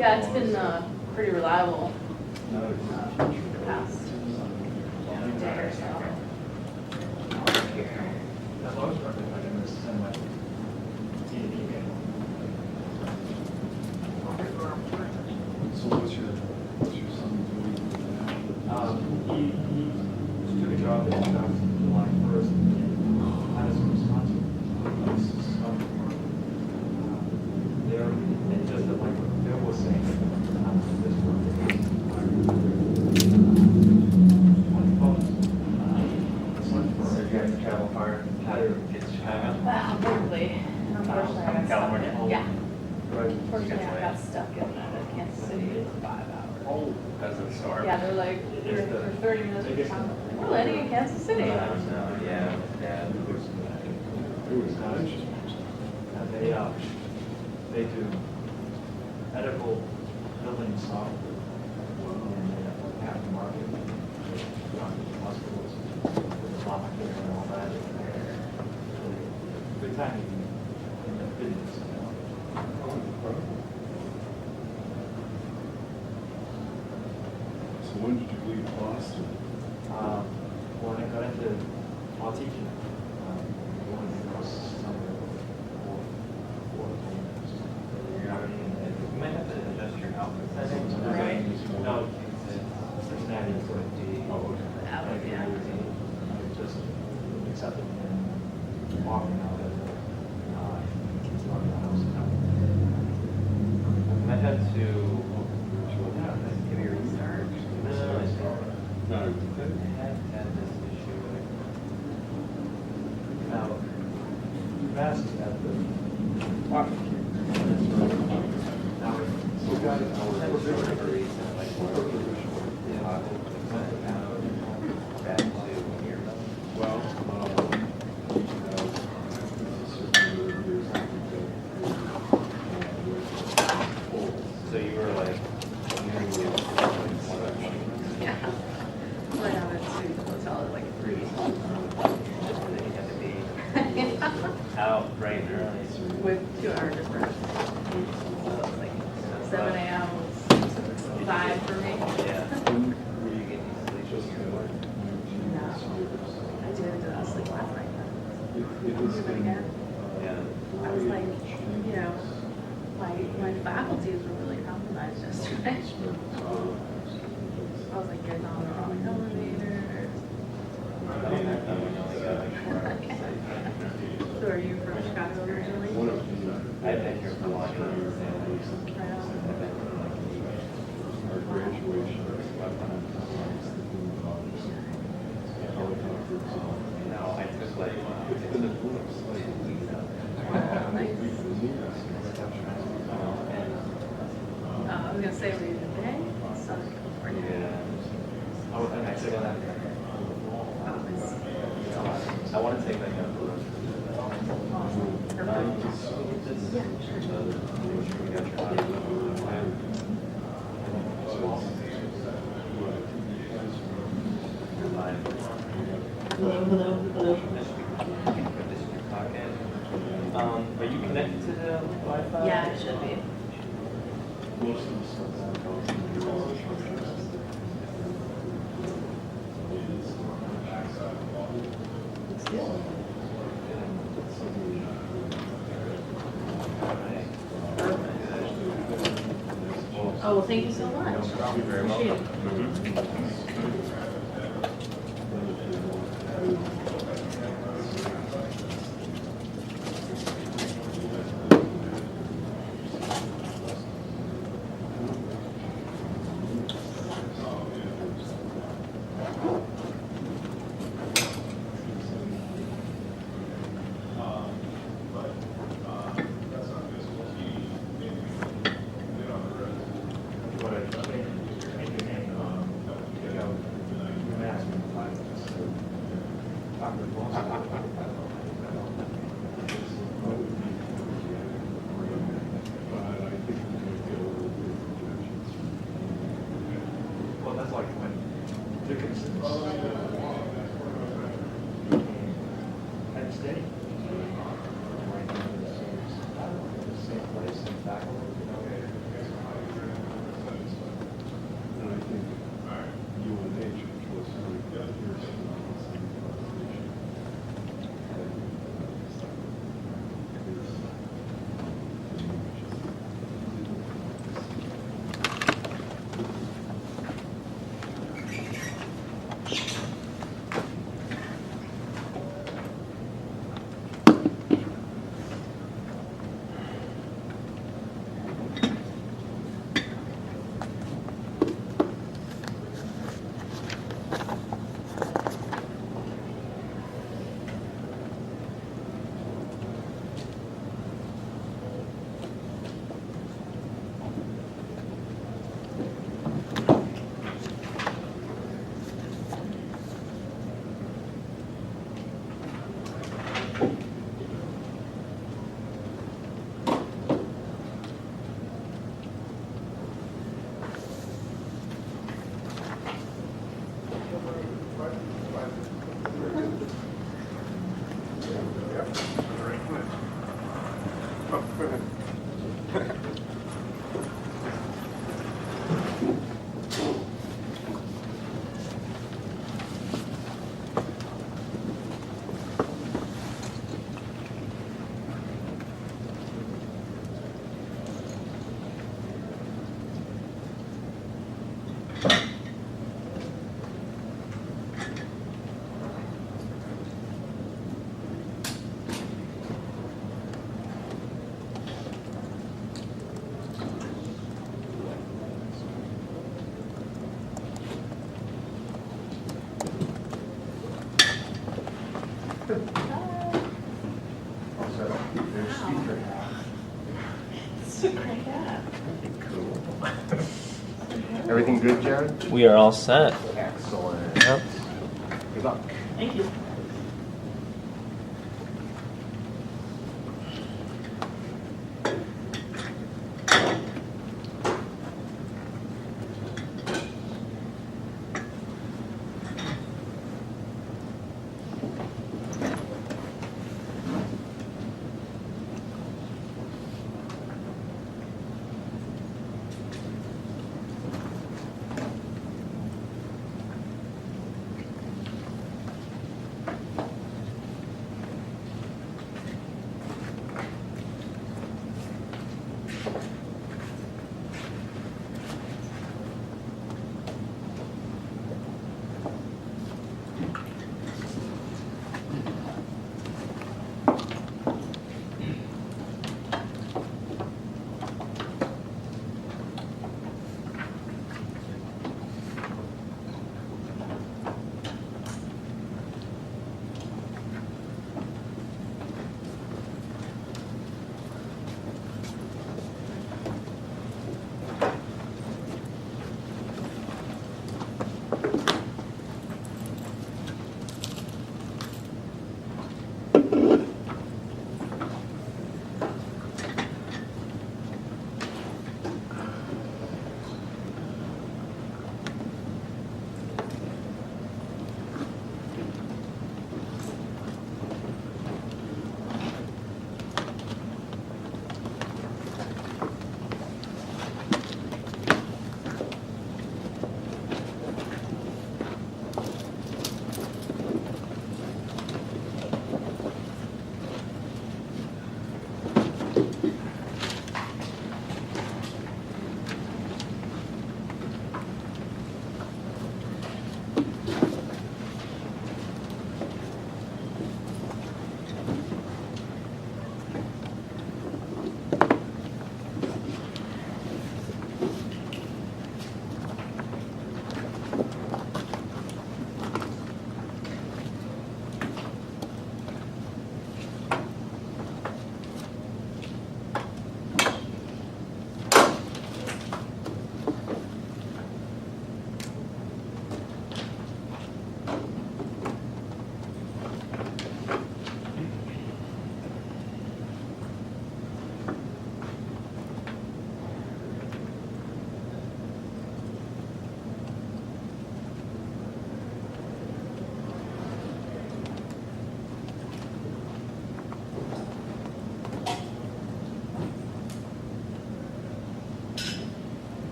Yeah, it's been pretty reliable the past day or so. That's always probably like I'm going to send my email. So what's your son doing? He just took a job that starts July 1st in Madison, Wisconsin. They're, it's just that like Bill was saying, this work is 20 phones. So you guys travel far? How do it's Chicago? Probably. Unfortunately, I got California? stuck in, yeah. Right. Unfortunately, I got stuck in Kansas City for 5 hours. Oh, Because of the storm? Yeah, they're like, for 30 minutes of time. We're landing in Kansas City. Yeah, yeah. it was nice. They do medical building software. And they have the market, hospitals, trauma care and all that. Good time in the business. So when did you leave Boston? When I got into while teaching, going across summer for You might have to adjust your outfit settings. Right. no, Cincinnati is what Oh, okay. Yeah. just accepted and walking out of kids around the house. I might have to give you a restart. No, I No, had this issue with Now, Mass is at the walking kid. Now, so guys, never been to well, So you were like, Yeah. Went out to the hotel at like 3. just because you had to be out bright and early. With 2-hour difference. So it was like 7 a.m. was 5 for me. Yeah. Were you getting sleep just before? No. I did sleep last night. it has But been, again, Yeah. I was like, you know, my faculties were really compromised yesterday. I was like getting on the wrong elevator. I don't know if we only got like 4 hours. So are you from Chicago originally? one of the, I've been here for a long time. Right on. our graduation, helicopters. No, I took like, It's been a blip. I was gonna say, were you today? Southern California. yeah. Oh, and I said that. Oh, it's I want to take like a. awesome. Perfect. Yeah, sure. Hello, hello, hello. Are you connected to the Wi-Fi? Yeah, it should be. Most of the stuff that goes in the Oh, well, thank you so much. You're very Appreciate welcome. it. What I think, you asked me if I was talking to boss. Well, that's like when Dickinson had steady. Same place, same faculty, you know. Everything good, Jared? We are all set. Excellent. Yep. Good luck. Thank you.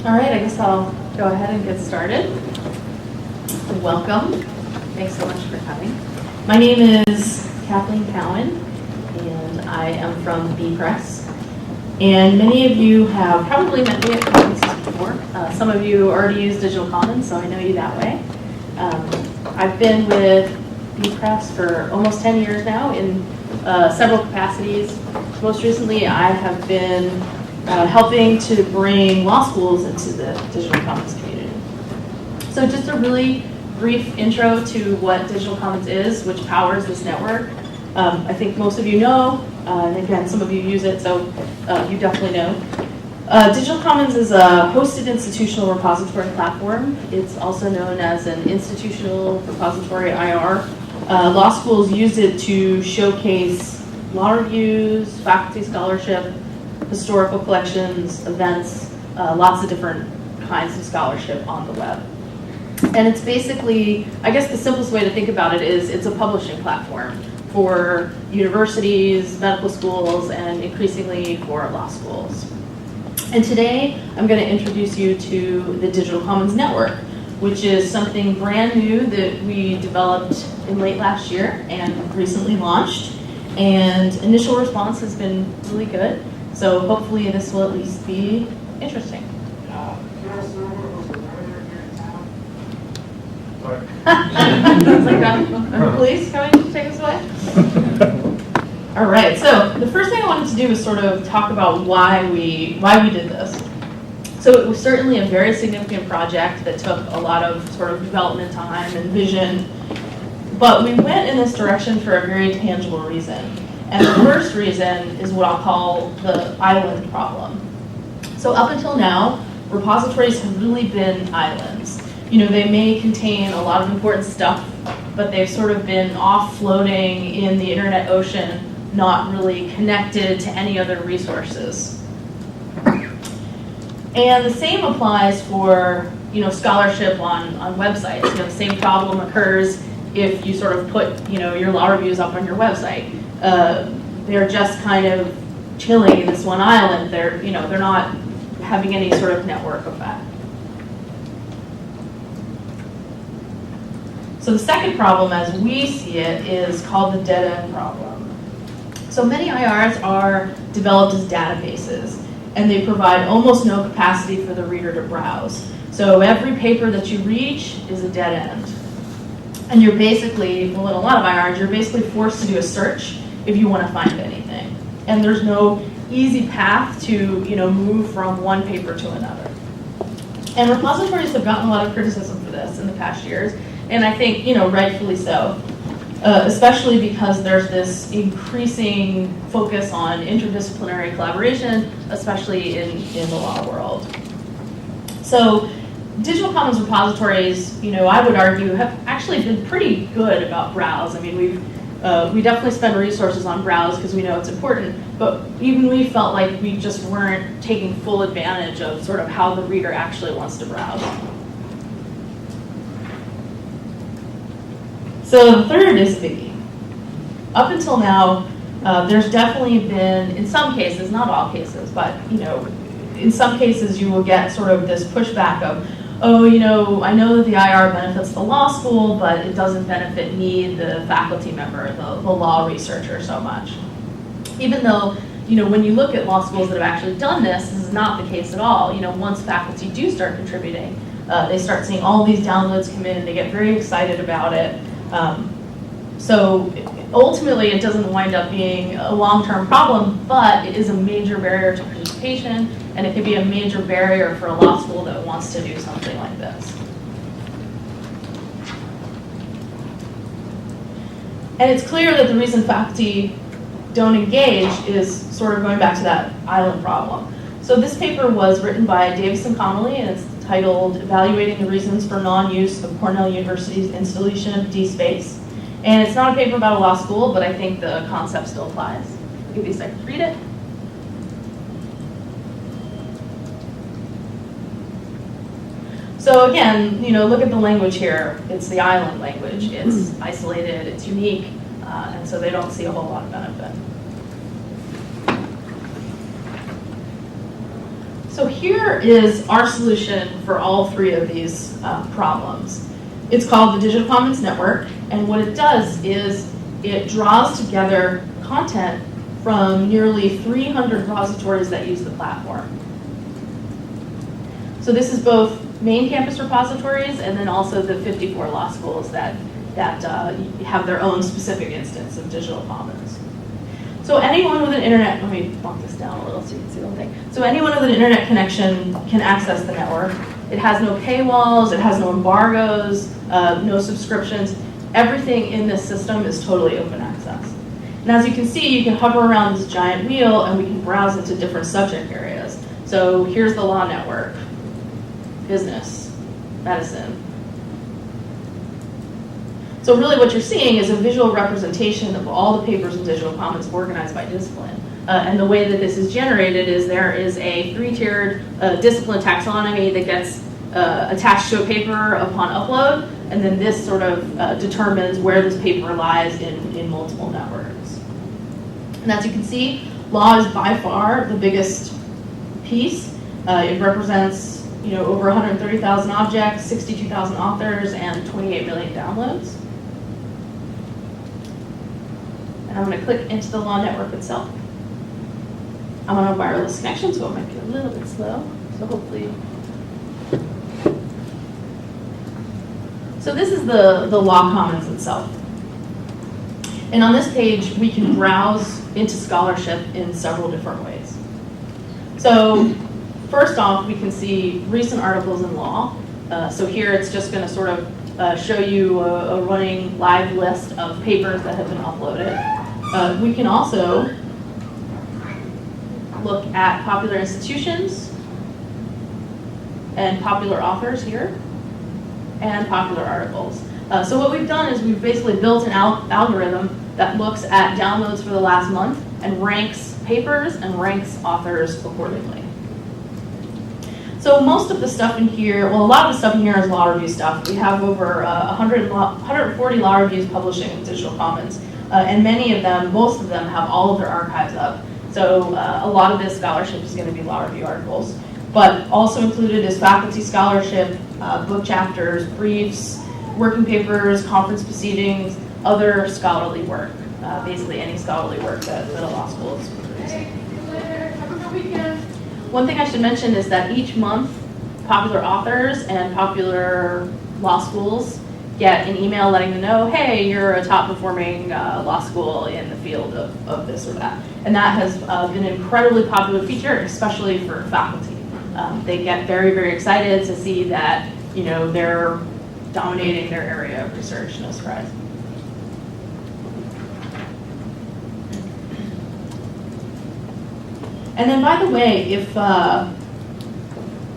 All right, I guess I'll go ahead and get started. Welcome. Thanks so much for coming. My name is Kathleen Cowan, and I am from BePress. And many of you have probably met me at conferences before. Some of you already use Digital Commons, so I know you that way. I've been with BePress for almost 10 years now in several capacities. Most recently, I have been helping to bring law schools into the Digital Commons community. So just a really brief intro to what Digital Commons is, which powers this network. I think most of you know, and again, some of you use it, so you definitely know. Digital Commons is a hosted institutional repository platform. It's also known as an institutional repository, IR. Law schools use it to showcase law reviews, faculty scholarship, historical collections, events, lots of different kinds of scholarship on the web. And it's basically, I guess the simplest way to think about it is it's a publishing platform for universities, medical schools, and increasingly for law schools. And today, I'm going to introduce you to the Digital Commons Network, which is something brand new that we developed in late last year and recently launched. And initial response has been really good. So hopefully this will at least be interesting. It's like that. Police coming to take us away? All right, so the first thing I wanted to do is sort of talk about why we did this. So it was certainly a very significant project that took a lot of sort of development time and vision, but we went in this direction for a very tangible reason. And the first reason is what I'll call the island problem. So up until now, repositories have really been islands. You know, they may contain a lot of important stuff, but they've sort of been off floating in the internet ocean, not really connected to any other resources. And the same applies for, you know, scholarship on websites. You know, the same problem occurs if you sort of put, you know, your law reviews up on your website. They're just kind of chilling in this one island. They're not having any sort of network effect. So the second problem, as we see it, is called the dead end problem. So many IRs are developed as databases, and they provide almost no capacity for the reader to browse. So every paper that you reach is a dead end. And you're basically, well, in a lot of IRs, you're basically forced to do a search if you want to find anything. And there's no easy path to, you know, move from one paper to another. And repositories have gotten a lot of criticism for this in the past years, and I think, you know, rightfully so, especially because there's this increasing focus on interdisciplinary collaboration, especially in the law world. So Digital Commons repositories, you know, I would argue have actually been pretty good about browse. I mean, we definitely spend resources on browse because we know it's important, but even we felt like we just weren't taking full advantage of sort of how the reader actually wants to browse. So the third is biggie. Up until now, there's definitely been, in some cases, not all cases, but, you know, in some cases you will get sort of this pushback of, oh, you know, I know that the IR benefits the law school, but it doesn't benefit me, the faculty member, the law researcher, so much. Even though, you know, when you look at law schools that have actually done this, this is not the case at all. You know, once faculty do start contributing, they start seeing all these downloads come in, they get very excited about it. So ultimately, it doesn't wind up being a long-term problem, but it is a major barrier to participation, and it can be a major barrier for a law school that wants to do something like this. And it's clear that the reason faculty don't engage is sort of going back to that island problem. So this paper was written by Davis and Connolly, and it's titled Evaluating the Reasons for Non-Use of Cornell University's Installation of DSpace. And it's not a paper about a law school, but I think the concept still applies. I'll give you a second to read it. So again, you know, look at the language here. It's the island language. It's isolated, it's unique, and so they don't see a whole lot of benefit. So here is our solution for all three of these problems. It's called the Digital Commons Network, and what it does is it draws together content from nearly 300 repositories that use the platform. So this is both main campus repositories and then also the 54 law schools that have their own specific instance of digital commons. So anyone with an internet, let me bump this down a little so you can see the whole thing. So anyone with an internet connection can access the network. It has no paywalls, it has no embargoes, no subscriptions. Everything in this system is totally open access. And as you can see, you can hover around this giant wheel and we can browse into different subject areas. So here's the law network, business, medicine. So really what you're seeing is a visual representation of all the papers in Digital Commons organized by discipline. And the way that this is generated is there is a 3-tiered discipline taxonomy that gets attached to a paper upon upload, and then this sort of determines where this paper lies in multiple networks. And as you can see, law is by far the biggest piece. It represents over 130,000 objects, 62,000 authors, and 28 million downloads. And I'm going to click into the law network itself. I'm on a wireless connection, so it might be a little bit slow. So hopefully. So this is the law commons itself. And on this page, we can browse into scholarship in several different ways. So first off, we can see recent articles in law. So here it's just going to sort of show you a running live list of papers that have been uploaded. We can also look at popular institutions and popular authors here and popular articles. So what we've done is we've basically built an algorithm that looks at downloads for the last month and ranks papers and ranks authors accordingly. So most of the stuff in here, well, a lot of the stuff in here is law review stuff. We have over 140 law reviews publishing in Digital Commons, and many of them, most of them, have all of their archives up. So a lot of this scholarship is going to be law review articles. But also included is faculty scholarship, book chapters, briefs, working papers, conference proceedings, other scholarly work, basically any scholarly work that a law school is producing. One thing I should mention is that each month, popular authors and popular law schools get an email letting them know, hey, you're a top performing law school in the field of this or that. And that has been an incredibly popular feature, especially for faculty. They get very, very excited to see that they're dominating their area of research, no surprise. And then, by the way,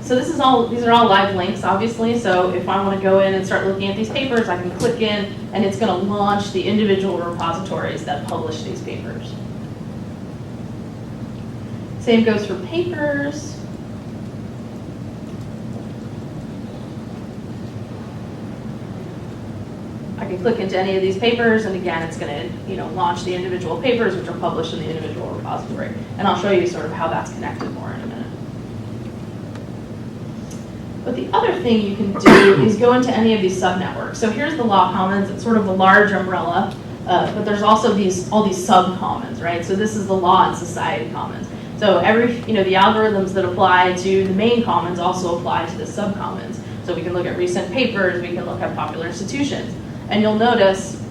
so these are all live links, obviously. So if I want to go in and start looking at these papers, I can click in, and it's going to launch the individual repositories that publish these papers. Same goes for papers. I can click into any of these papers, and again, it's going to launch the individual papers which are published in the individual repository. And I'll show you sort of how that's connected more in a minute. But the other thing you can do is go into any of these subnetworks. So here's the law commons. It's sort of a large umbrella, but there's also all these sub-commons, right? So this is the law and society commons. So the algorithms that apply to the main commons also apply to the sub-commons. So we can look at recent papers, we can look at popular institutions. And you'll notice,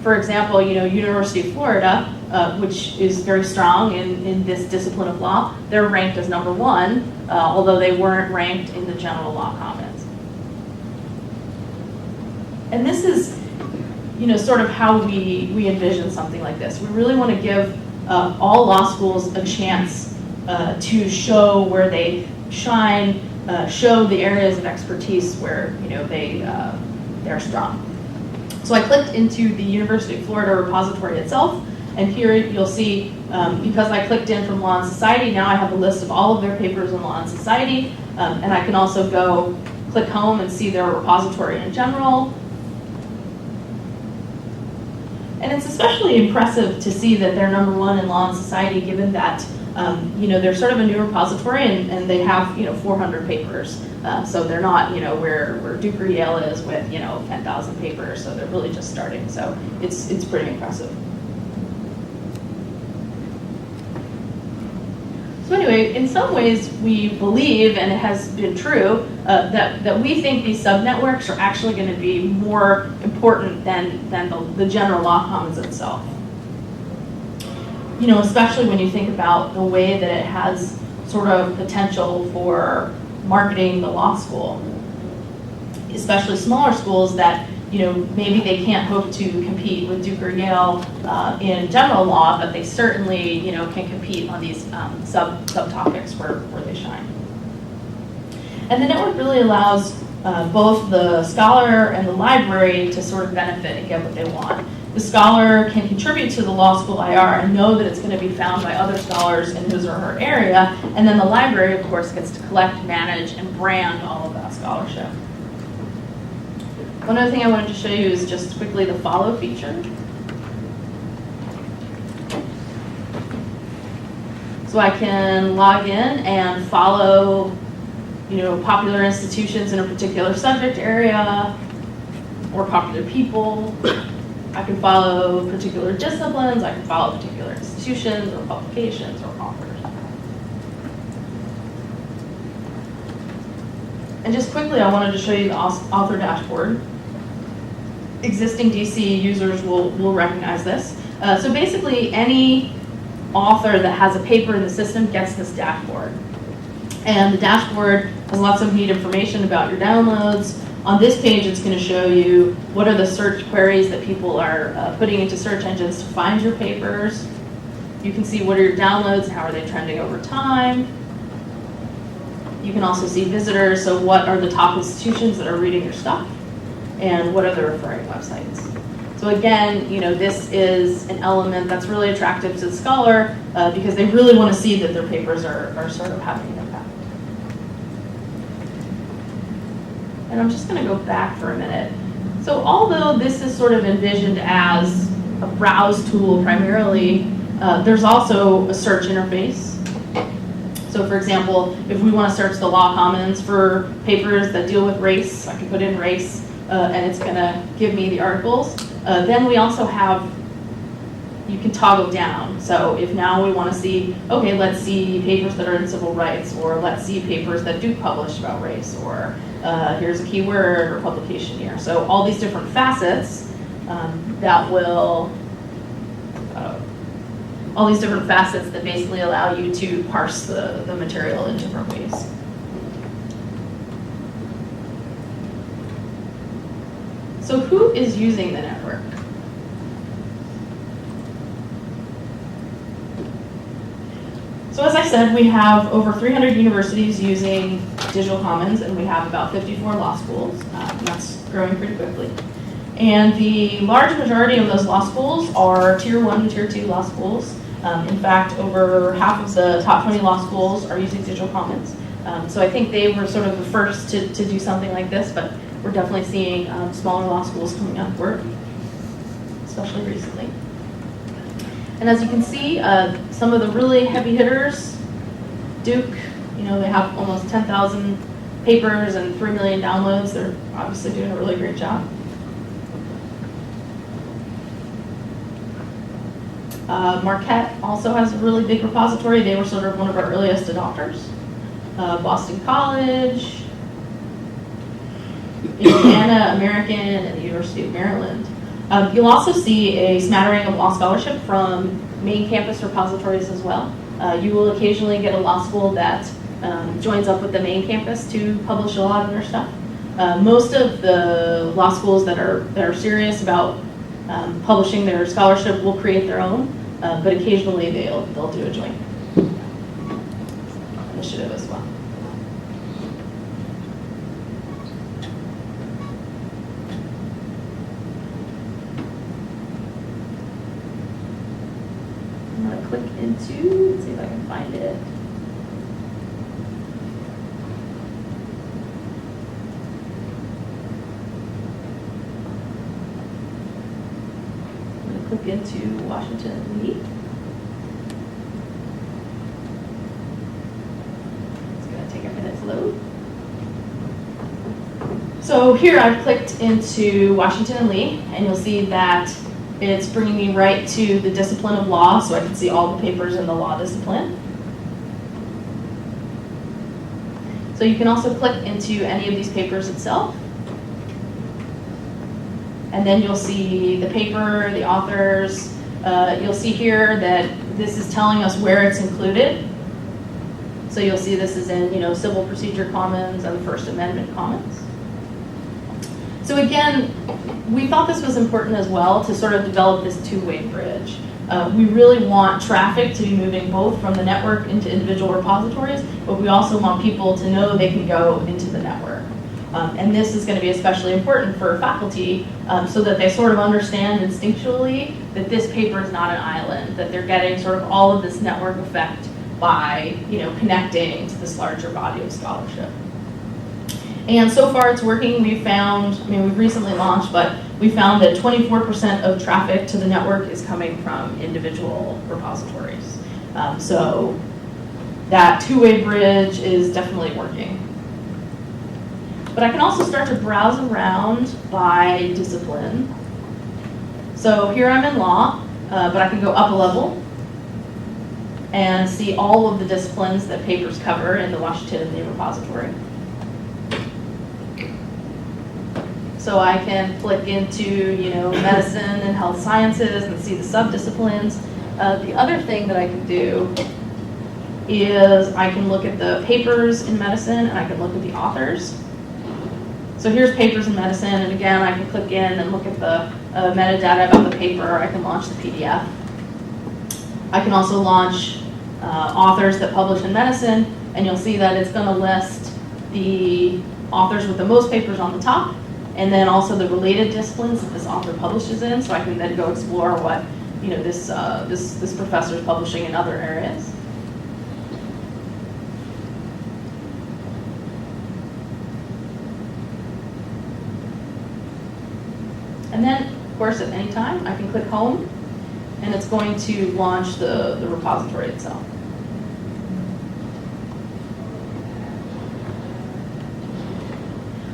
for example, University of Florida, which is very strong in this discipline of law, they're ranked as #1, although they weren't ranked in the general law commons. And this is, sort of how we envision something like this. We really want to give all law schools a chance to show where they shine, show the areas of expertise where they're strong. So I clicked into the University of Florida repository itself, and here you'll see, because I clicked in from Law and Society, now I have a list of all of their papers in Law and Society, and I can also go click home and see their repository in general. And it's especially impressive to see that they're #1 in Law and Society, given that They're sort of a new repository, and they have 400 papers. So they're not where Duke or Yale is with 10,000 papers. So they're really just starting. So it's pretty impressive. So anyway, in some ways, we believe, and it has been true, that we think these subnetworks are actually going to be more important than the general law commons itself. Especially when you think about the way that it has sort of potential for marketing the law school, especially smaller schools that maybe they can't hope to compete with Duke or Yale in general law, but they certainly can compete on these subtopics where they shine. And the network really allows both the scholar and the library to sort of benefit and get what they want. The scholar can contribute to the law school IR and know that it's going to be found by other scholars in his or her area, and then the library, of course, gets to collect, manage, and brand all of that scholarship. One other thing I wanted to show you is just quickly the follow feature. So I can log in and follow, popular institutions in a particular subject area or popular people. I can follow particular disciplines. I can follow particular institutions or publications or authors. And just quickly, I wanted to show you the author dashboard. Existing DC users will recognize this. So basically, any author that has a paper in the system gets this dashboard. And the dashboard has lots of neat information about your downloads. On this page, it's going to show you what are the search queries that people are putting into search engines to find your papers. You can see what are your downloads, how are they trending over time. You can also see visitors, so what are the top institutions that are reading your stuff, and what are the referring websites. So again, this is an element that's really attractive to the scholar because they really want to see that their papers are sort of having an impact. And I'm just going to go back for a minute. So although this is sort of envisioned as a browse tool primarily, there's also a search interface. So for example, if we want to search the law commons for papers that deal with race, I can put in race, and it's going to give me the articles. Then we also have, you can toggle down. So if now we want to see, okay, let's see papers that are in civil rights, or let's see papers that Duke published about race, or here's a keyword or publication year. So all these different facets that will, all these different facets that basically allow you to parse the material in different ways. So who is using the network? So as I said, we have over 300 universities using Digital Commons, and we have about 54 law schools. And that's growing pretty quickly. And the large majority of those law schools are Tier 1 and Tier 2 law schools. In fact, over half of the top 20 law schools are using Digital Commons. So I think they were sort of the first to do something like this, but we're definitely seeing smaller law schools coming up work, especially recently. And as you can see, some of the really heavy hitters, Duke, they have almost 10,000 papers and 3 million downloads. They're obviously doing a really great job. Marquette also has a really big repository. They were sort of one of our earliest adopters. Boston College, Indiana American, and the University of Maryland. You'll also see a smattering of law scholarship from main campus repositories as well. You will occasionally get a law school that joins up with the main campus to publish a lot of their stuff. Most of the law schools that are serious about publishing their scholarship will create their own, but occasionally they'll do a joint initiative as well. I'm going to click into, let's see if I can find it. I'm going to click into Washington and Lee. So here I've clicked into Washington and Lee, and you'll see that it's bringing me right to the discipline of law, so I can see all the papers in the law discipline. So you can also click into any of these papers itself. And then you'll see the paper, the authors. You'll see here that this is telling us where it's included. So you'll see this is in, Civil Procedure Commons and the First Amendment Commons. So again, we thought this was important as well to sort of develop this two-way bridge. We really want traffic to be moving both from the network into individual repositories, but we also want people to know they can go into the network. And this is going to be especially important for faculty so that they sort of understand instinctually that this paper is not an island, that they're getting sort of all of this network effect by connecting to this larger body of scholarship. And so far it's working. We've recently launched, but we found that 24% of traffic to the network is coming from individual repositories. So that two-way bridge is definitely working. But I can also start to browse around by discipline. So here I'm in law, but I can go up a level and see all of the disciplines that papers cover in the Washington and Lee repository. So I can click into, medicine and health sciences and see the subdisciplines. The other thing that I can do is I can look at the papers in medicine and I can look at the authors. So here's papers in medicine, and again, I can click in and look at the metadata about the paper. I can launch the PDF. I can also launch authors that publish in medicine, and you'll see that it's going to list the authors with the most papers on the top, and then also the related disciplines that this author publishes in, so I can then go explore what this professor is publishing in other areas. And then, of course, at any time, I can click home, and it's going to launch the repository itself.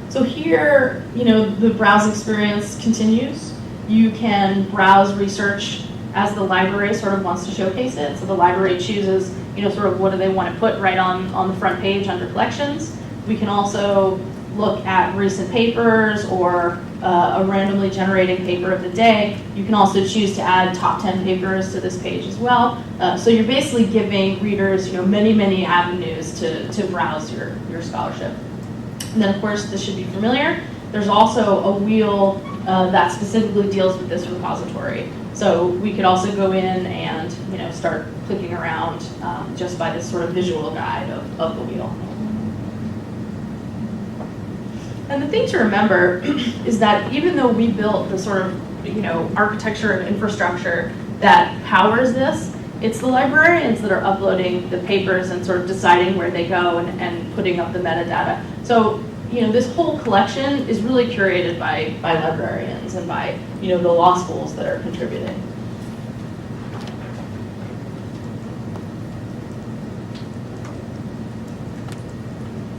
So here, the browse experience continues. You can browse research as the library sort of wants to showcase it. So the library chooses, sort of what do they want to put right on the front page under collections. We can also look at recent papers or a randomly generated paper of the day. You can also choose to add top 10 papers to this page as well. So you're basically giving readers, many, many avenues to browse your scholarship. And then, of course, this should be familiar. There's also a wheel that specifically deals with this repository. So we could also go in and start clicking around just by this sort of visual guide of the wheel. And the thing to remember is that even though we built the sort of architecture and infrastructure that powers this, it's the librarians that are uploading the papers and sort of deciding where they go and putting up the metadata. So this whole collection is really curated by librarians and by the law schools that are contributing.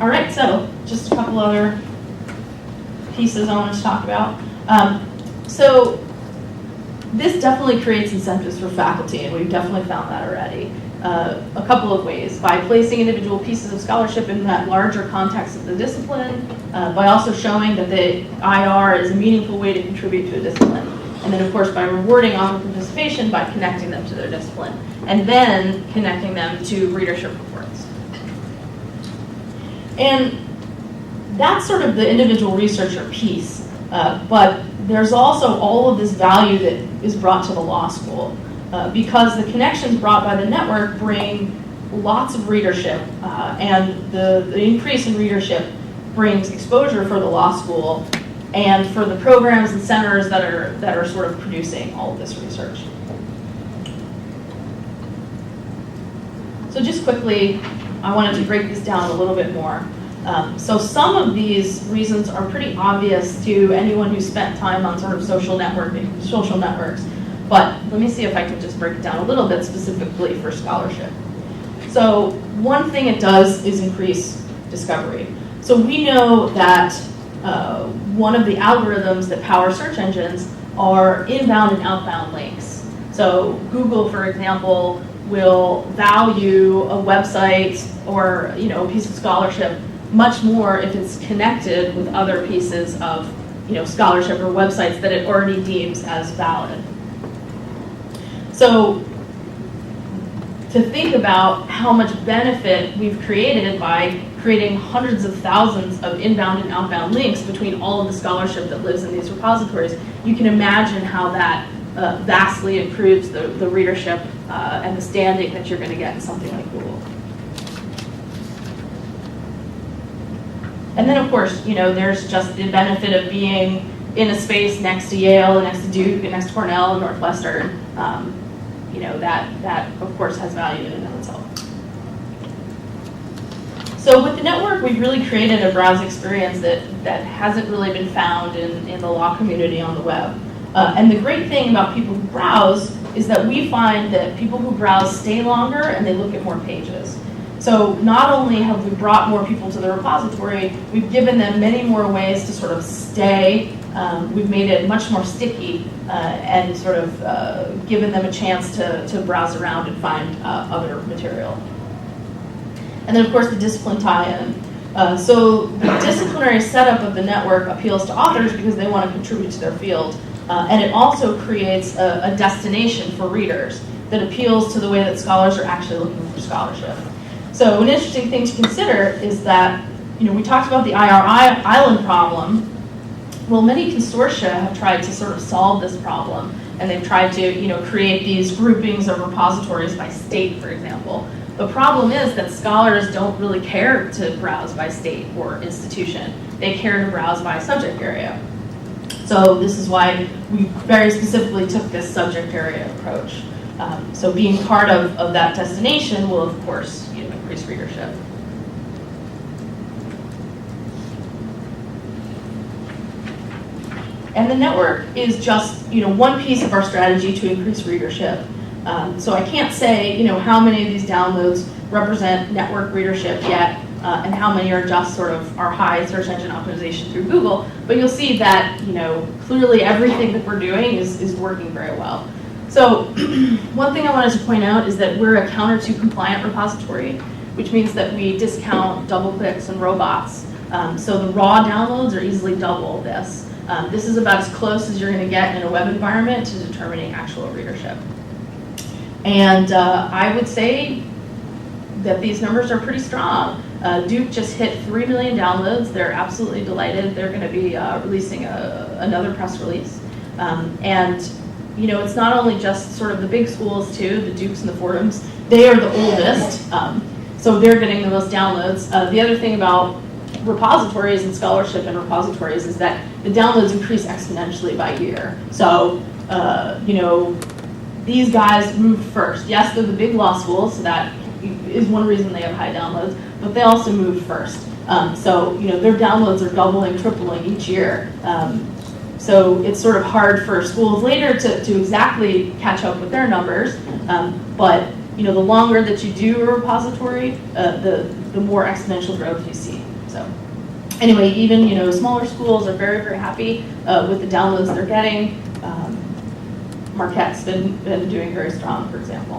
All right, so just a couple other pieces I wanted to talk about. So this definitely creates incentives for faculty, and we've definitely found that already. A couple of ways: by placing individual pieces of scholarship in that larger context of the discipline, by also showing that the IR is a meaningful way to contribute to a discipline, and then of course by rewarding author participation by connecting them to their discipline, and then connecting them to readership reports. And that's sort of the individual researcher piece, but there's also all of this value that is brought to the law school because the connections brought by the network bring lots of readership, and the increase in readership brings exposure for the law school and for the programs and centers that are sort of producing all of this research. So just quickly, I wanted to break this down a little bit more. So some of these reasons are pretty obvious to anyone who spent time on sort of social networks. But let me see if I can just break it down a little bit specifically for scholarship. So one thing it does is increase discovery. So we know that one of the algorithms that power search engines are inbound and outbound links. So Google, for example, will value a website or a piece of scholarship much more if it's connected with other pieces of scholarship or websites that it already deems as valid. So to think about how much benefit we've created by creating hundreds of thousands of inbound and outbound links between all of the scholarship that lives in these repositories, you can imagine how that vastly improves the readership and the standing that you're going to get in something like Google. And then, of course, there's just the benefit of being in a space next to Yale, and next to Duke, and next to Cornell, and Northwestern. That of course has value in and of itself. So with the network, we've really created a browse experience that hasn't really been found in the law community on the web. And the great thing about people who browse is that we find that people who browse stay longer and they look at more pages. So not only have we brought more people to the repository, we've given them many more ways to sort of stay. We've made it much more sticky and sort of given them a chance to browse around and find other material. And then, of course, the discipline tie-in. So the disciplinary setup of the network appeals to authors because they want to contribute to their field. And it also creates a destination for readers that appeals to the way that scholars are actually looking for scholarship. So an interesting thing to consider is that, we talked about the IR island problem. Well, many consortia have tried to sort of solve this problem, and they've tried to, create these groupings of repositories by state, for example. The problem is that scholars don't really care to browse by state or institution. They care to browse by subject area. So this is why we very specifically took this subject area approach. So being part of that destination will, of course, increase readership. And the network is just, one piece of our strategy to increase readership. So I can't say, how many of these downloads represent network readership yet, and how many are just sort of our high search engine optimization through Google. But you'll see that, clearly everything that we're doing is working very well. So one thing I wanted to point out is that we're a counter to compliant repository, which means that we discount double clicks and robots. So the raw downloads are easily double this. This is about as close as you're going to get in a web environment to determining actual readership. And I would say that these numbers are pretty strong. Duke just hit 3 million downloads. They're absolutely delighted. They're going to be releasing another press release. And it's not only just sort of the big schools too, the Dukes and the Fordhams. They are the oldest, so they're getting the most downloads. The other thing about repositories and scholarship and repositories is that the downloads increase exponentially by year. So, these guys moved first. Yes, they're the big law schools, so that is one reason they have high downloads, but they also moved first. So, their downloads are doubling, tripling each year. So it's sort of hard for schools later to exactly catch up with their numbers, but the longer that you do a repository, the more exponential growth you see. So anyway, even smaller schools are very, very happy with the downloads they're getting. Marquette's been doing very strong, for example.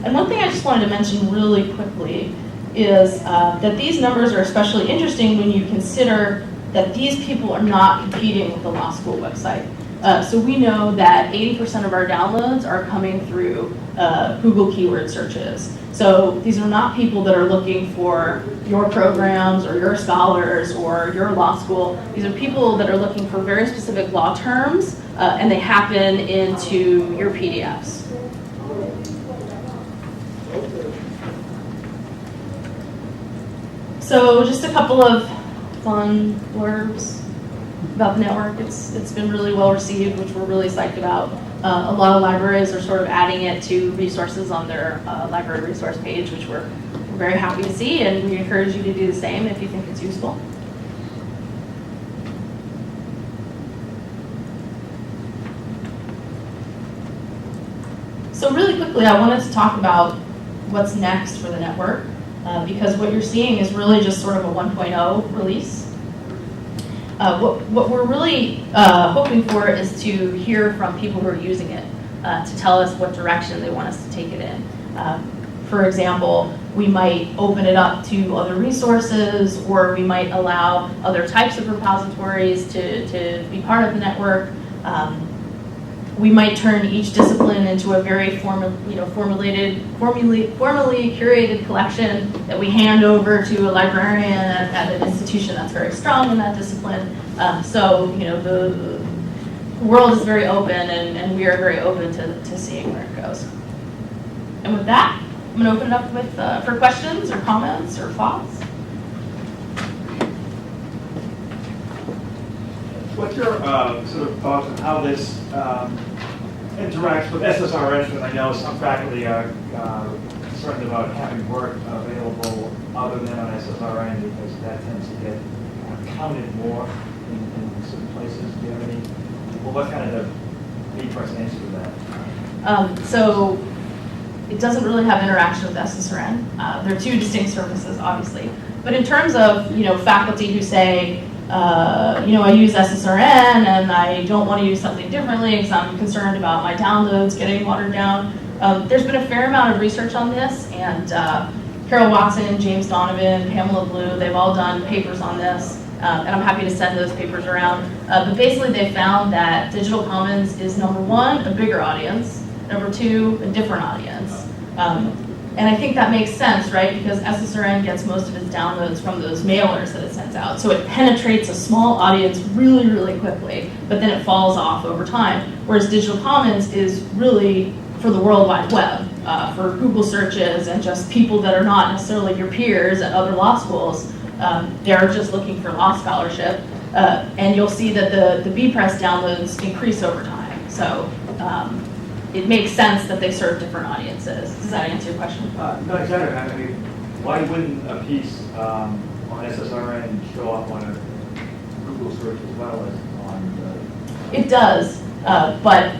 And one thing I just wanted to mention really quickly is that these numbers are especially interesting when you consider that these people are not competing with the law school website. So we know that 80% of our downloads are coming through Google keyword searches. So these are not people that are looking for your programs or your scholars or your law school. These are people that are looking for very specific law terms, and they happen into your PDFs. So just a couple of fun blurbs about the network. It's been really well received, which we're really psyched about. A lot of libraries are sort of adding it to resources on their library resource page, which we're very happy to see, and we encourage you to do the same if you think it's useful. So really quickly, I wanted to talk about what's next for the network. because what you're seeing is really just sort of a 1.0 release. What we're really hoping for is to hear from people who are using it to tell us what direction they want us to take it in. For example, we might open it up to other resources, or we might allow other types of repositories to be part of the network. We might turn each discipline into a very formally curated collection that we hand over to a librarian at an institution that's very strong in that discipline. So the world is very open, and we are very open to seeing where it goes. And with that, I'm going to open it up with for questions or comments or thoughts. What's your sort of thoughts on how this interacts with SSRN? Because I know some faculty are concerned about having work available other than on SSRN because that tends to get counted more in certain places. Do you have any? Well, what kind of the BePress answer to that? So it doesn't really have interaction with SSRN. They're two distinct services, obviously. But in terms of faculty who say, I use SSRN and I don't want to use something differently because I'm concerned about my downloads getting watered down. There's been a fair amount of research on this, and Carol Watson, James Donovan, Pamela Blue, they've all done papers on this, and I'm happy to send those papers around. But basically they found that Digital Commons is, number one, a bigger audience, number two, a different audience. And I think that makes sense, right? Because SSRN gets most of its downloads from those mailers that it sends out. So it penetrates a small audience really, really quickly, but then it falls off over time. Whereas Digital Commons is really for the World Wide Web, for Google searches and just people that are not necessarily your peers at other law schools. They're just looking for law scholarship. And you'll see that the BePress downloads increase over time. So it makes sense that they serve different audiences. Does that answer your question? No, exactly. I mean, why wouldn't a piece on SSRN show up on a Google search as well as on the... It does, but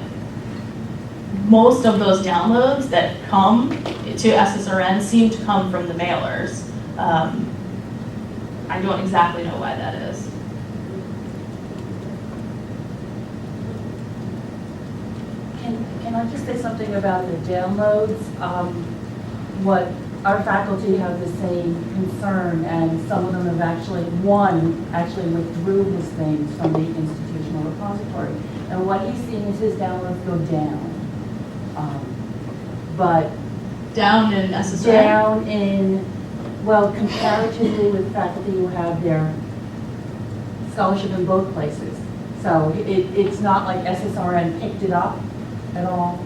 most of those downloads that come to SSRN seem to come from the mailers. I don't exactly know why that is. Can I just say something about the downloads? What our faculty have the same concern, and some of them have actually withdrew his things from the institutional repository. And what he's seeing is his downloads go down. But Down in SSRN? down in, well, comparatively with faculty who have their scholarship in both places. So it's not like SSRN picked it up at all.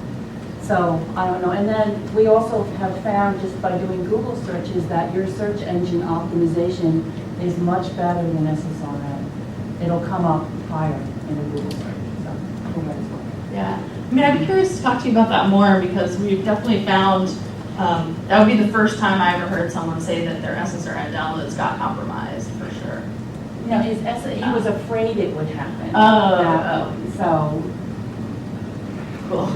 So I don't know. And then we also have found, just by doing Google searches, that your search engine optimization is much better than SSRN. It'll come up higher in a Google search. So I think that's what. Yeah. I mean, I'd be curious to talk to you about that more, because we've definitely found that would be the first time I ever heard someone say that their SSRN downloads got compromised, for sure. No, he was afraid it would happen. So. Cool.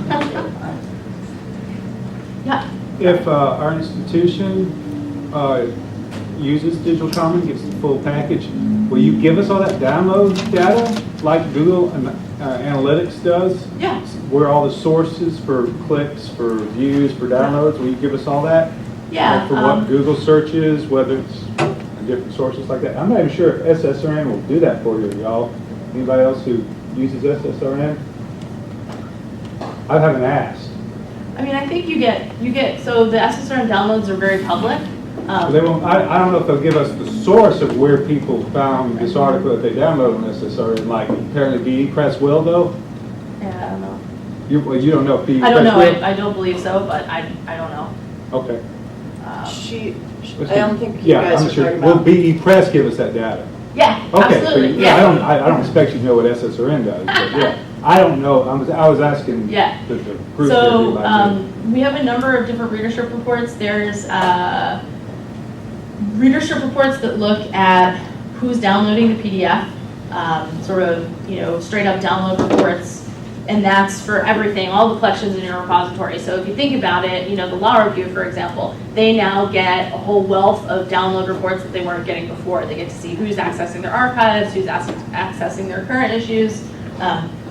Yeah. If our institution uses Digital Commons, gets the full package, will you give us all that download data like Google Analytics does? Yeah. Where all the sources for clicks, for views, for downloads, will you give us all that? Yeah. Like for what Google searches, whether it's different sources like that? I'm not even sure if SSRN will do that for you, y'all. Anybody else who uses SSRN? I haven't asked. I mean, I think you get, so the SSRN downloads are very public. They won't, I don't know if they'll give us the source of where people found this article that they downloaded on SSRN, like apparently BePress will though? Yeah, I don't know. You don't know if BePress I don't know, will? I don't believe so, but I don't know. Okay. I don't think you Yeah, guys I'm are sure. talking Will about. BePress give us that data? Yeah, Okay. absolutely. Yeah, I don't expect you to know what SSRN does, but yeah. I don't know. I was asking Yeah. the group. So here, like, we have a number of different readership reports. There's readership reports that look at who's downloading the PDF, sort of straight up download reports. And that's for everything, all the collections in your repository. So if you think about it, you know, the law review, for example, they now get a whole wealth of download reports that they weren't getting before. They get to see who's accessing their archives, who's accessing their current issues.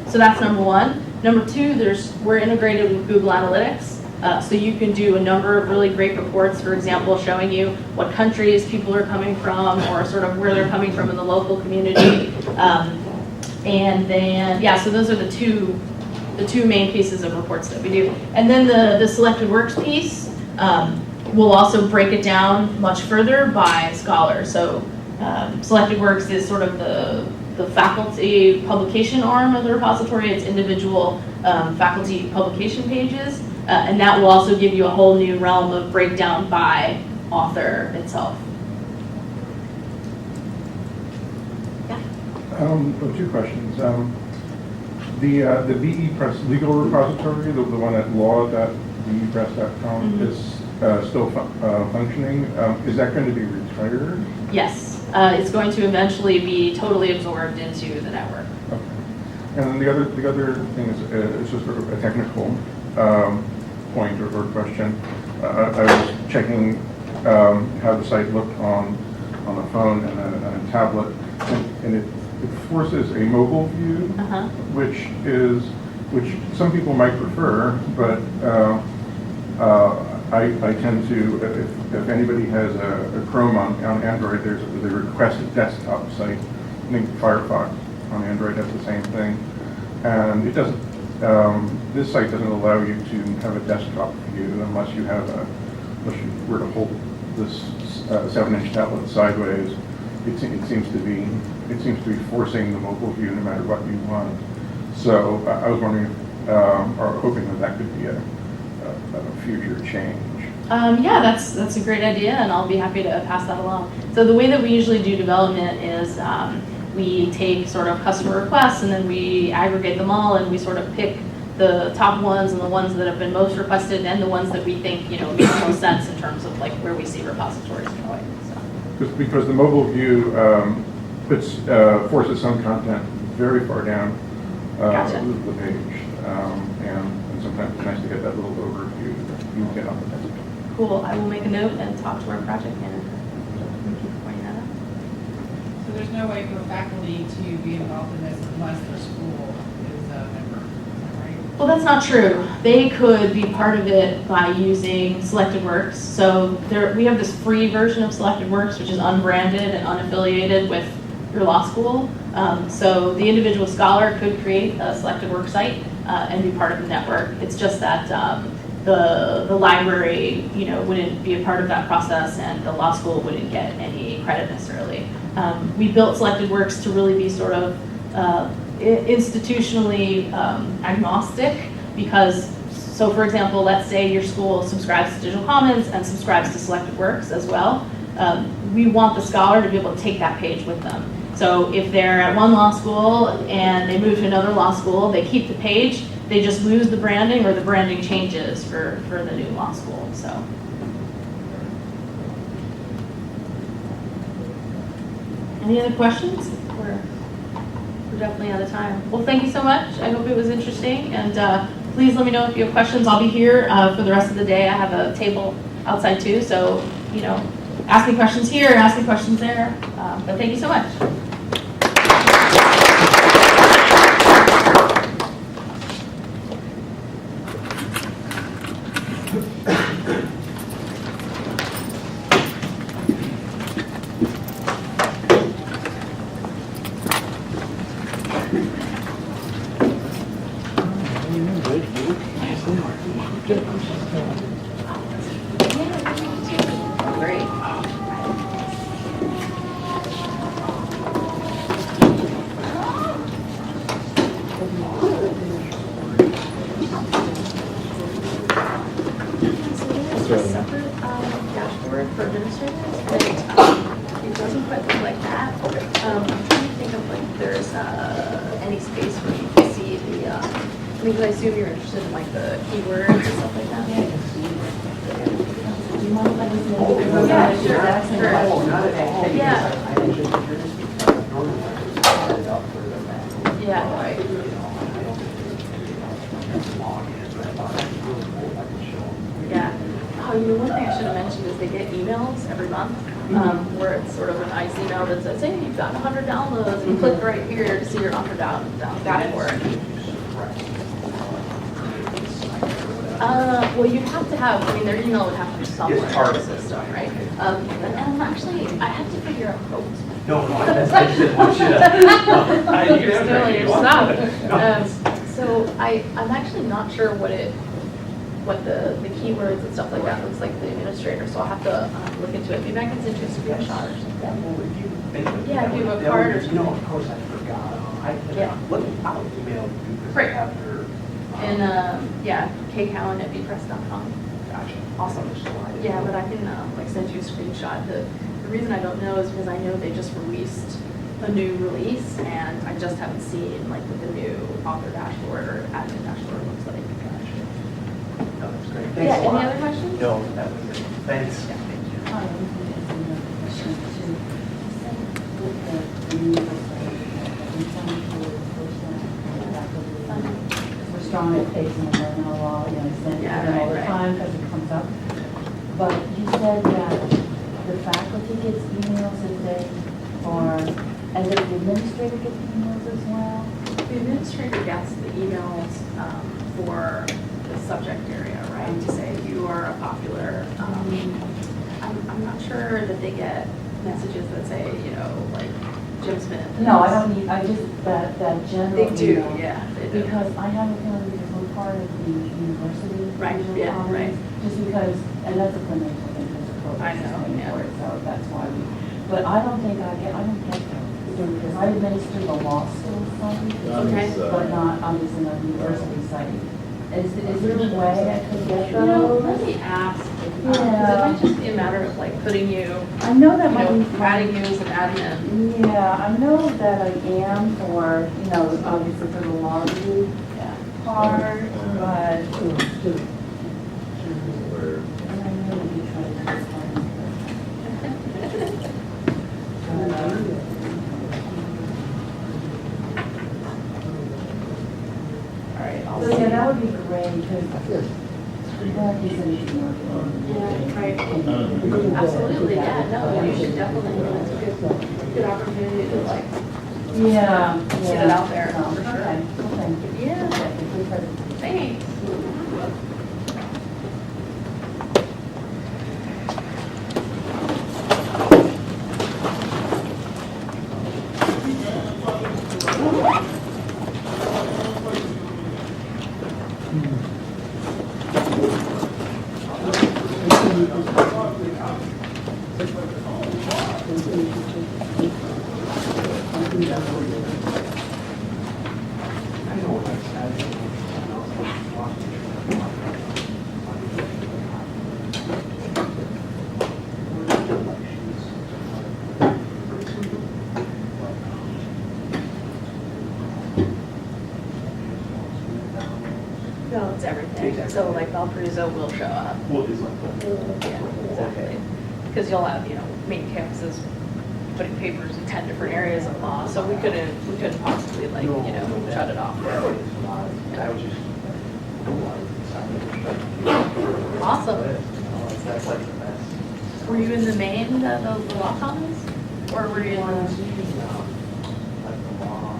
So that's number one. Number two, we're integrated with Google Analytics. So you can do a number of really great reports, for example, showing you what countries people are coming from or sort of where they're coming from in the local community. And then, yeah, so those are the two main pieces of reports that we do. And then the selected works piece will also break it down much further by scholar. So selected works is sort of the faculty publication arm of the repository. It's individual faculty publication pages. And that will also give you a whole new realm of breakdown by author itself. Two questions. The BePress legal repository, the one at law.bepress.com, is still functioning. Is that going to be retired? Yes, it's going to eventually be totally absorbed into the network. Okay. And then the other thing is just sort of a technical point or question. I was checking how the site looked on a phone and a tablet, and it forces a mobile view, which some people might prefer, but I tend to, if anybody has a Chrome on Android, there's a requested desktop site. I think Firefox on Android has the same thing, and it doesn't. This site doesn't allow you to have a desktop view unless you were to hold this 7-inch tablet sideways. It seems to be forcing the mobile view no matter what you want. So I was wondering, or hoping that could be a future change. Yeah, that's a great idea, and I'll be happy to pass that along. So the way that we usually do development is we take sort of customer requests and then we aggregate them all and we sort of pick the top ones and the ones that have been most requested and the ones that we think, you know, make the most sense in terms of like where we see repositories going. So. Because the mobile view forces some content very far down Gotcha. the page, and sometimes it's nice to get that little overview that you get on the desktop. Cool. I will make a note and talk to our project manager. Thank you for pointing that out. So there's no way for faculty to be involved in this unless their school is a member, is that right? Well, that's not true. They could be part of it by using Selected Works. So we have this free version of Selected Works, which is unbranded and unaffiliated with your law school. So the individual scholar could create a Selected Works site and be part of the network. It's just that the library, you know, wouldn't be a part of that process, and the law school wouldn't get any credit necessarily. We built Selected Works to really be sort of institutionally agnostic, because, so for example, let's say your school subscribes to Digital Commons and subscribes to Selected Works as well. We want the scholar to be able to take that page with them. So if they're at one law school and they move to another law school, they keep the page, they just lose the branding or the branding changes for the new law school. So. Any other questions? We're definitely out of time. Well, thank you so much. I hope it was interesting, and please let me know if you have questions. I'll be here for the rest of the day. I have a table outside too, so, you know, ask me questions here, ask me questions there. But thank you so much. Great. Separate dashboard for administrators, and it doesn't quite look like that. I'm trying to think of like there's any space where you can see the, I mean, 'cause I assume you're interested in like the keywords and stuff like that. Do you mind if I just know? Yeah, sure. Yeah. Yeah. Oh, one thing I should have mentioned is they get emails every month, where it's sort of a nice email that says, hey, you've gotten 100 downloads, and click right here to see your 100 download work. Well, you'd have to have, I mean, their email would have to be somewhere in the system, right? And actually, I have to figure out how to. No, I just didn't want you to. No, you can have Still it. your stuff. So I'm actually not sure what the keywords and stuff like that looks like to the administrator, so I'll have to look into it. Maybe I can send you a screenshot or something. Yeah, if you have a card or something. No, of course I forgot. I'll email you this Great. after. And, yeah, kcowan@bepress.com. Gotcha. Awesome. Yeah, but I can, send you a screenshot. The reason I don't know is because I know they just released a new release, and I just haven't seen, what the new author dashboard or admin dashboard looks like. No, that's great. Yeah, Thanks a any lot. other questions? No, that was it. Thanks. Yeah, thank you. Hi, I'm going to answer your question too. With the new website, I'm trying to push that back over the time. We're strong at pacing and learning a lot, I send it to Yeah, them all right, the right. time because it comes up. But you said that the faculty gets emails if they are, and that the administrator gets emails as well? The administrator gets the emails for the subject area, right? To say you are a popular. I'm not sure that they get messages that say, Jim Smith. No, I don't need, I just, that general They do, email. yeah, they do. Because I have a feeling because we're part of the university. Right, digital yeah, commons, right. Just because, and that's a financial thing, because the program I is know, paying yeah. for it, so that's why we, but I don't get those. Because I administer the law school site, Okay. but not, obviously not the university site. Is there a way I could get Let those? me ask. Yeah. Because it might just be a matter of putting you, I know that my. adding you as an admin. Yeah, I know that I am for, obviously for the law review part, but. And I know that you try to do All right, I'll So see. yeah, that would be great, because that is an Yeah, right. Absolutely, yeah, no, you should definitely, it's a good opportunity to Yeah. Get it out there, No, for sure. Okay, okay. Yeah, Because thanks. No, it's everything. So Valparaiso will show up. What is my Yeah, exactly. Because you'll have, main campuses putting papers in 10 different areas of law, so we couldn't possibly shut it off. I was just. Awesome. That's like the best. Were you in the main, the law commons? Or were you in the? Like the law.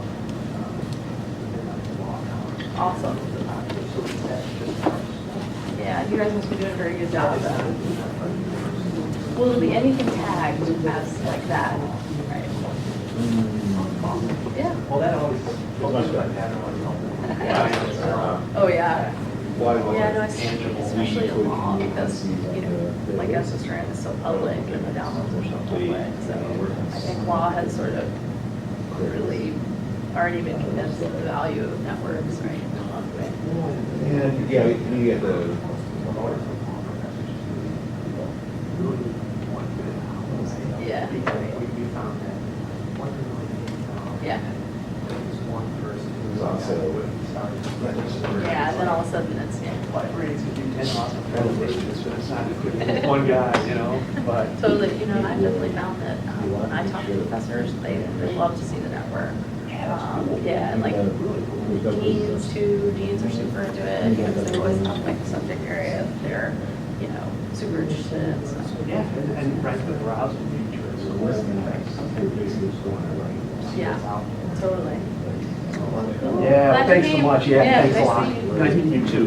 Awesome. Yeah, you guys must be doing a very good job. Will there be anything tagged as like that? Right. Yeah. Well, that always, like that always. Oh, yeah. Why Yeah, no, especially in law, because, like SSRN is so public and the downloads are so public, so I think law has sort of clearly already been convinced of the value of networks, right? in a lot of ways. Yeah, you get the. Yeah. We found that one really, Yeah. there was one person who was on sale with. Yeah, and then all of a sudden it's, Like, we're going to do 10 awesome presentations, but it's not one guy, but. totally, and I've definitely found that when I talk to professors, they love to see the network. Yeah, and deans too, deans are super into it, because they always have the subject area that they're super interested in. So. Yeah, and right, the browser feature is Yeah, totally. Cool. Yeah, Glad to thanks meet so you. much. Yeah, thanks a nice lot. meeting you. Nice meeting you too.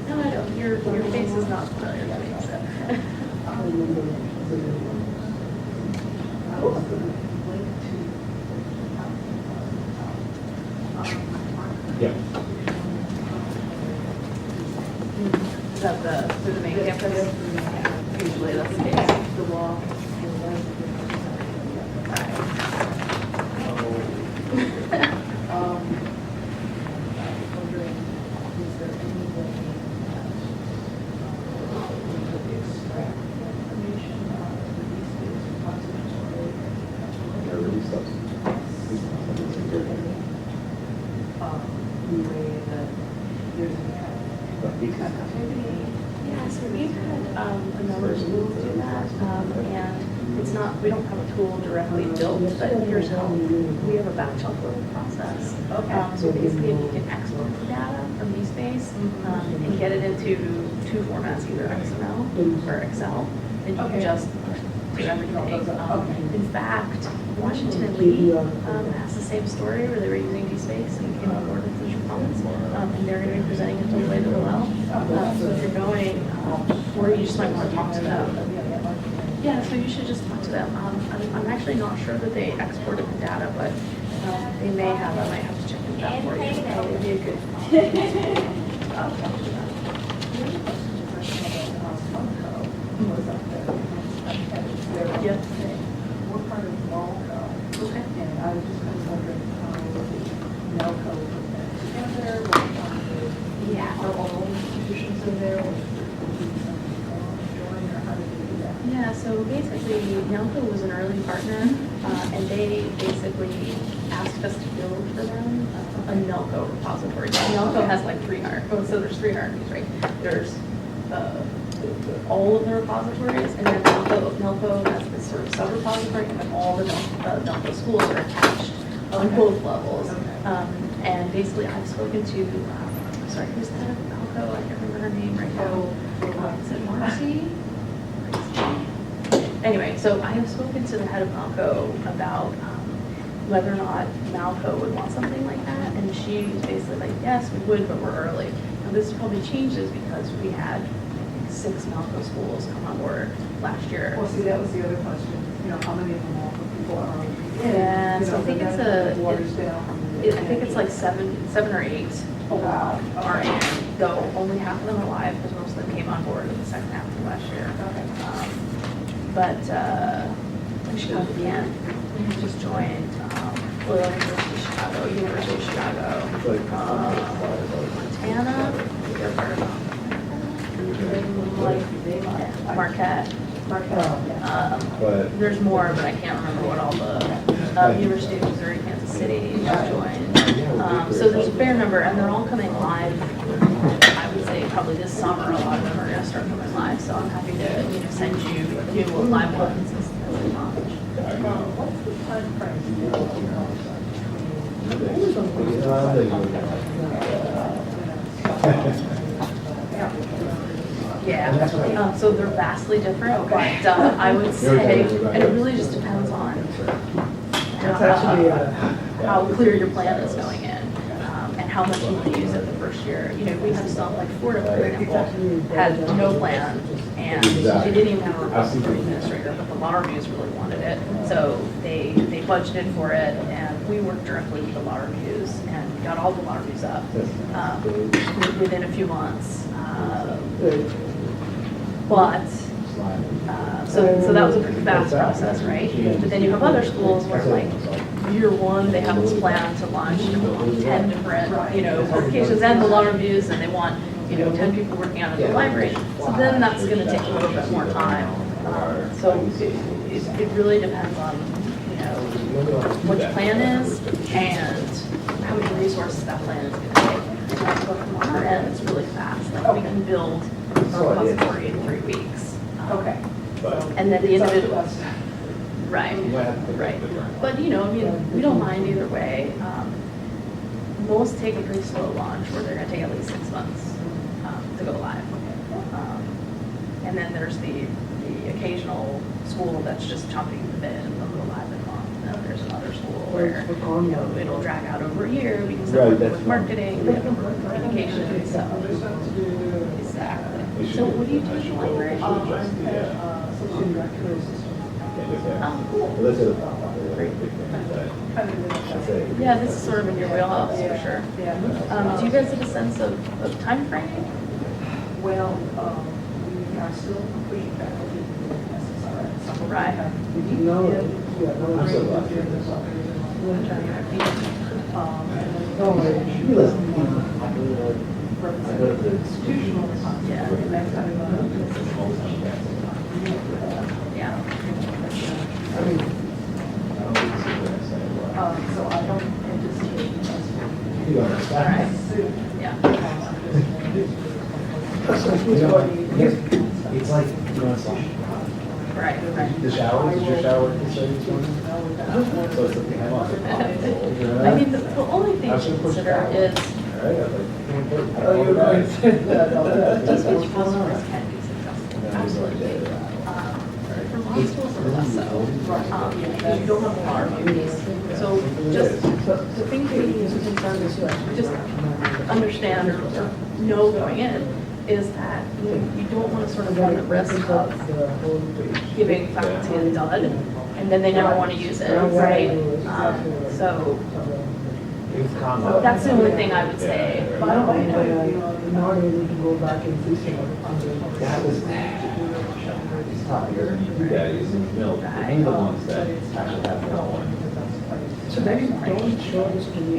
No, I don't. Your face is not familiar to me, so. Yeah. Is that the main campus? Yeah, usually that's the case. The wall. Yeah, so we've had a number of schools do that, and it's not, we don't have a tool directly built, but here's how. We have a batch upload process. So basically, you can export the data from eSpace and get it into two formats, either XML or Excel, and you can just do everything. In fact, Washington and Lee has the same story where they were using eSpace and came on board with Digital Commons, and they're going to be presenting it to the way to the well. So if you're going, or you just might want to talk to them. Yeah, so you should just talk to them. I'm actually not sure that they exported the data, but they may have. I might have to check into that for you. That would be a good. I'll talk to them. Yeah. We're part of Malco. Okay. And I was just kind of wondering how Malco put that together, what Yeah. are all institutions in there, or join, or how did they do that? Yeah, so basically, Nelco was an early partner, and they basically asked us to build for them a Nelco repository. Nelco has like three hierarchies, so there's three hierarchies, right? There's all of the repositories, and then Nelco has this sort of sub-repository, and then all the Nelco schools are attached on both levels. And basically, I've spoken to, sorry, who's the head of Nelco? I can't remember her name right now. Is it Marcy? Anyway, so I have spoken to the head of Malco about whether or not Malco would want something like that, and she was basically like, yes, we would, but we're early. Now this probably changes because we had, I think, 6 Malco schools come on board last year. Well, see, that was the other question, how many of the Malco people are already in? Yeah, so I think but it's that waters down. I think it's like seven or eight are in, though only half of them are live because most of them came on board in the second half of last year. But Chicago again, we just joined Loyola University of Chicago, University of Chicago, Montana, they're part of Marquette. There's more, but I can't remember what all the University of Missouri, Kansas City just joined. So there's a fair number, and they're all coming live. I would say probably this summer, a lot of them are going to start coming live. So I'm happy to send you new live ones as we launch. What's the time Yeah, so they're vastly different, but I would say, and it really just depends on how clear your plan is going in, and how much you want to use it the first year. We have some, like Florida, for example, had no plan, and they didn't even have a repository administrator, but the law reviews really wanted it, so they budgeted for it, and we worked directly with the law reviews and got all the law reviews up within a few months. But So that was a pretty fast process, right? But then you have other schools where like year one, they have this plan to launch 10 different, publications and the law reviews, and they want, 10 people working out of the library. So then that's going to take a little bit more time. So it really depends on, what your plan is and how many resources that plan is going to take. But from our end, it's really fast. Like we can build a repository in 3 weeks. Okay. And then the individual. Right. But, we don't mind either way. Most take a pretty slow launch where they're going to take at least 6 months to go live. And then there's the occasional school that's just chomping at the bit and they'll go live in a month. And then there's another school where, it'll drag out over a year because they're working with marketing, they have to work with communication, so. Exactly. So what do you do in the library? Cool. Great. Yeah, this is sort of in your wheelhouse for sure. Do you guys have a sense of time frame? Well, we are still pushing faculty SSRS. Right. Yeah. So I don't anticipate us. All right. Yeah. It's like, Right. the shower, is your shower inside this one? So it's like, hang on. I mean, the only thing to consider is does each resource can be successful? Absolutely. For law schools, it's less so. You don't have a lot of reviews. So just the thing that you need to concern is just understand or know going in is that you don't want to sort of run the risk of giving faculty a dud and then they never want to use it, right? So that's the only thing I would say. That was, it's tough. You guys using milk, you're the ones that actually have no one. The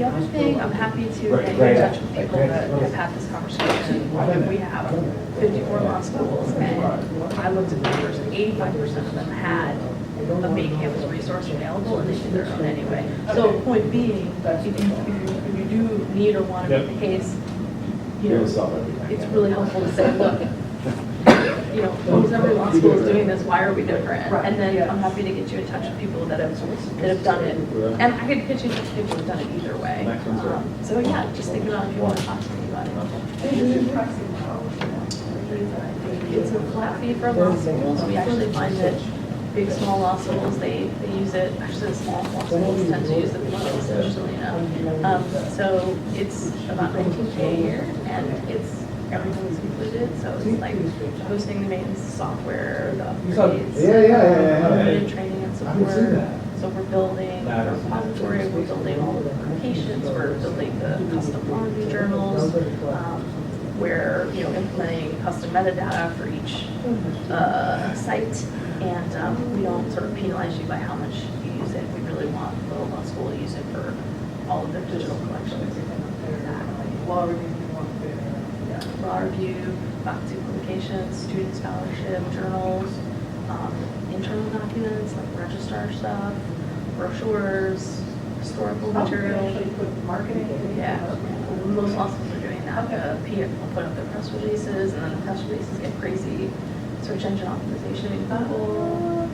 other thing, I'm happy to get in touch with people that have had this conversation. We have 54 law schools, and I looked at the numbers, and 85% of them had a main campus resource available, and they did their own anyway. So point being, if you do need or want to make the case, it's really helpful to say, look, almost every law school is doing this, why are we different? And then I'm happy to get you in touch with people that have done it. And I could get you in touch with people who have done it either way. So yeah, just think about if you want to talk to me about it. It's a flat fee for law schools. We actually find that big, small law schools, they use it, actually the small law schools tend to use it the most, just so you know. So it's about $19K a year, and it's everything's included, so it's like hosting the maintenance software, the upgrades, limited training and support. So we're building the repository, we're building all the publications, we're building the custom law review journals, we're implementing custom metadata for each site, and we don't sort of penalize you by how much you use it. We really want the law school to use it for all of their digital collections. Exactly. Law review, faculty publications, student scholarship, journals, internal documents like registrar stuff, brochures, historical material. Marketing. Yeah, most law schools are doing that. PF will put up their press releases, and then the press releases get crazy search engine optimization in Google,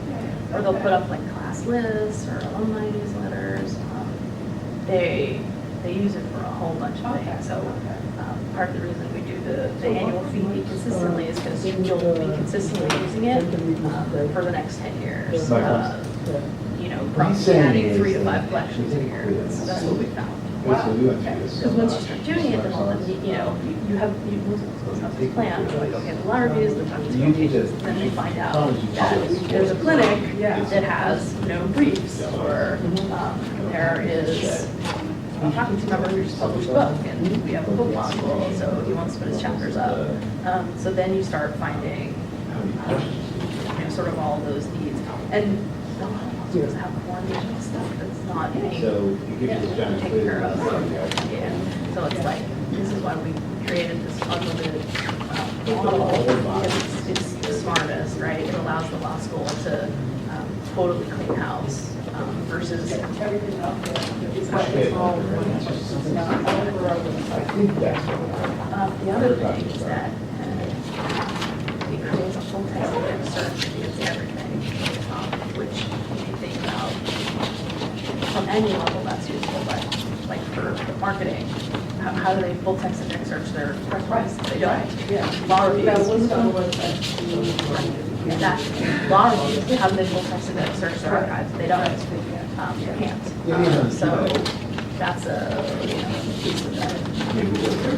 or they'll put up like class lists or alumni newsletters. They use it for a whole bunch of things. So part of the reason we do the annual fee consistently is because you'll be consistently using it for the next 10 years. Probably adding 3 to 5 collections a year. That's what we found. Because once you start doing it, then all of you have this plan. Like, okay, the law reviews, the faculty publications, then they find out that there's a clinic that has briefs, or there is a faculty member who just published a book, and we have a book law school, so he wants to put his chapters up. So then you start finding And a lot of hospitals have quarantine stuff that's not being So it gives you this giant taken care of. flavor. Yeah, so it's like, this is why we created this unlimited model, because it's the smartest, right? It allows the law school to totally clean house versus everything out there. The other thing is that it creates a full text index search against everything, which if you think about from any level that's useful, but like for marketing, how do they full text index search their press release? They don't. Law reviews. Exactly. Law reviews, how do they full text index search their archives? They don't. They can't. So that's a, piece of that. Do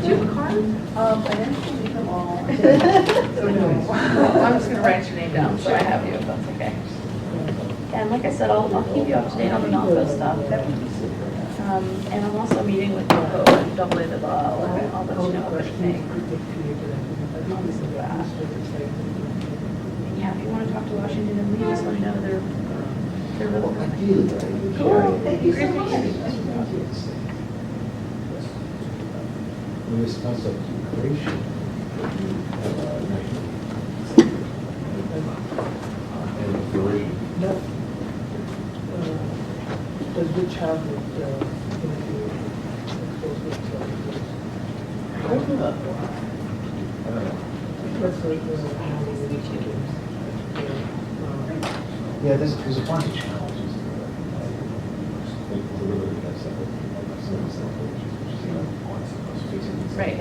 you have a card? I didn't leave them all. I'm just gonna write your name down so I have you, if that's okay. And like I said, I'll keep you up to date on the NAFO stuff. And I'm also meeting with NAFO and double A the ball, and I'll let you know what they think. And yeah, if you want to talk to Washington and Lee, just let me know they're really coming. Cool, thank you so much. When this comes up to creation, and version. Does which have Yeah, there's a bunch of challenges. Right.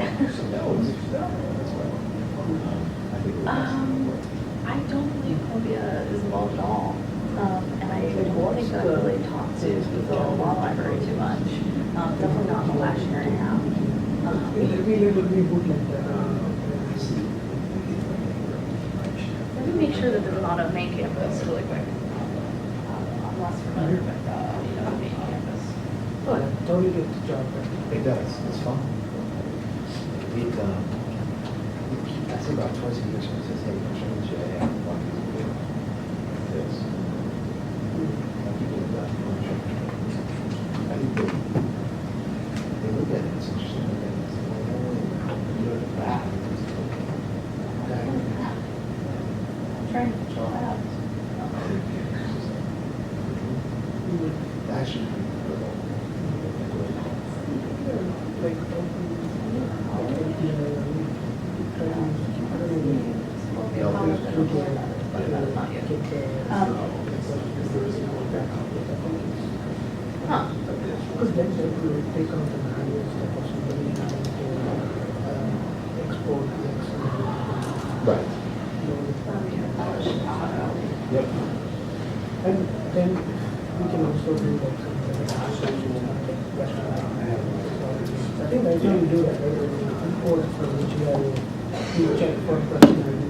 I don't believe Columbia is involved at all. And I don't think that I really talked to the law library too much. Definitely not in the last year and a half. Let me make sure that they're not a main campus really quick. I'm less familiar with, the main campus. How do you get the job? It does, it's fun. I say about twice a year, someone says, hey, show me I have one of these this. I think they look at it, it's interesting. Look at it. You look at that. I'm trying to control that. That should be Because then they will take out the highest possibility to export the right. Yep. And then we can also do like I think that's how you do that, right? When you import from HIA, you check for personality.